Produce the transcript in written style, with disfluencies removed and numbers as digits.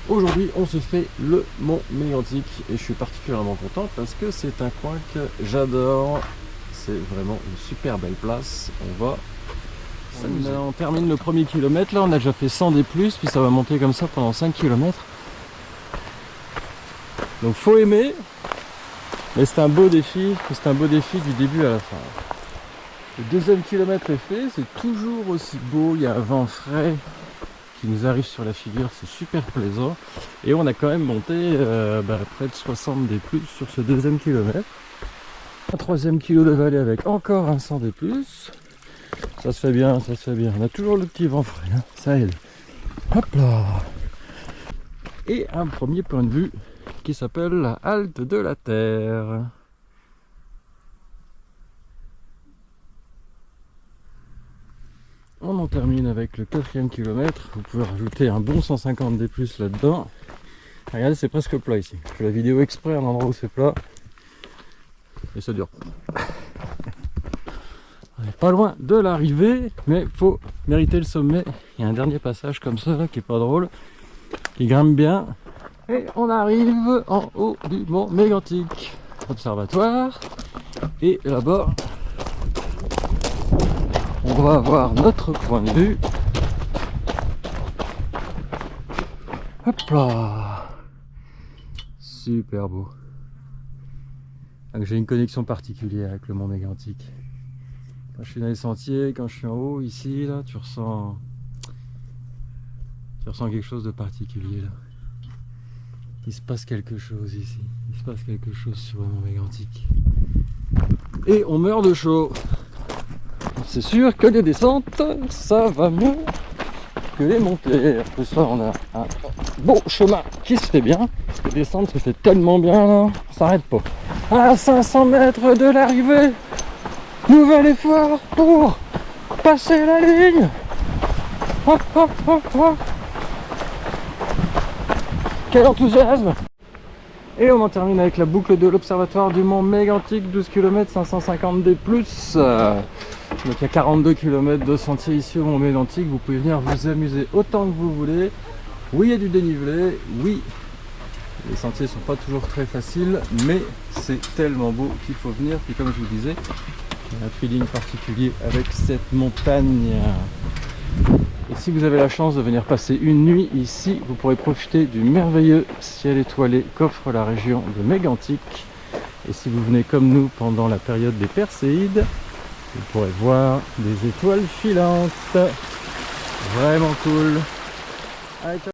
Aujourd'hui, on se fait le Mont Mégantic et je suis particulièrement content parce que c'est un coin que j'adore. C'est vraiment une super belle place. On va s'amuser. On termine le premier kilomètre, là on a déjà fait 100 des plus, puis ça va monter comme ça pendant 5 km. Donc faut aimer, mais c'est un beau défi, du début à la fin. Le deuxième kilomètre est fait, c'est toujours aussi beau, il y a un vent frais qui nous arrive sur la figure, c'est super plaisant. Et on a quand même monté près de 60 des plus sur ce deuxième kilomètre. Un troisième kilo de vallée avec encore un 100 des plus. Ça se fait bien, ça se fait bien. On a toujours le petit vent frais, hein, ça aide. Hop là. Et un premier point de vue qui s'appelle la halte de la Terre. On en termine avec le quatrième kilomètre. Vous pouvez rajouter un bon 150 des plus là-dedans. Regardez, c'est presque plat ici. Je fais la vidéo exprès à un endroit où c'est plat. Et ça dure. On n'est pas loin de l'arrivée, mais il faut mériter le sommet. Il y a un dernier passage comme ça là, qui est pas drôle, qui grimpe bien. Et on arrive en haut du Mont Mégantic. Observatoire. Et là-bas, on va avoir notre point de vue. Hop là. Super beau. Donc j'ai une connexion particulière avec le Mont Mégantic. Quand je suis dans les sentiers, quand je suis en haut ici, là, tu ressens quelque chose de particulier là. Il se passe quelque chose ici. Il se passe quelque chose sur le Mont Mégantic. Et on meurt de chaud. C'est sûr que les descentes, ça va mieux que les montées. En plus là, on a un beau chemin qui se fait bien. Les descentes se fait tellement bien là, on s'arrête pas. À 500 mètres de l'arrivée, nouvel effort pour passer la ligne. Hop, hop, hop, hop. Quel enthousiasme! Et on en termine avec la boucle de l'observatoire du Mont Mégantic, 12 km 550 des plus. Donc il y a 42 km de sentier ici au Mont Mégantic, vous pouvez venir vous amuser autant que vous voulez. Oui, il y a du dénivelé, oui, les sentiers sont pas toujours très faciles, mais c'est tellement beau qu'il faut venir. Puis comme je vous disais, il y a un feeling particulier avec cette montagne. Et si vous avez la chance de venir passer une nuit ici, vous pourrez profiter du merveilleux ciel étoilé qu'offre la région de Mégantic. Et si vous venez comme nous pendant la période des Perséides, vous pourrez voir des étoiles filantes. Vraiment cool. Allez, ciao.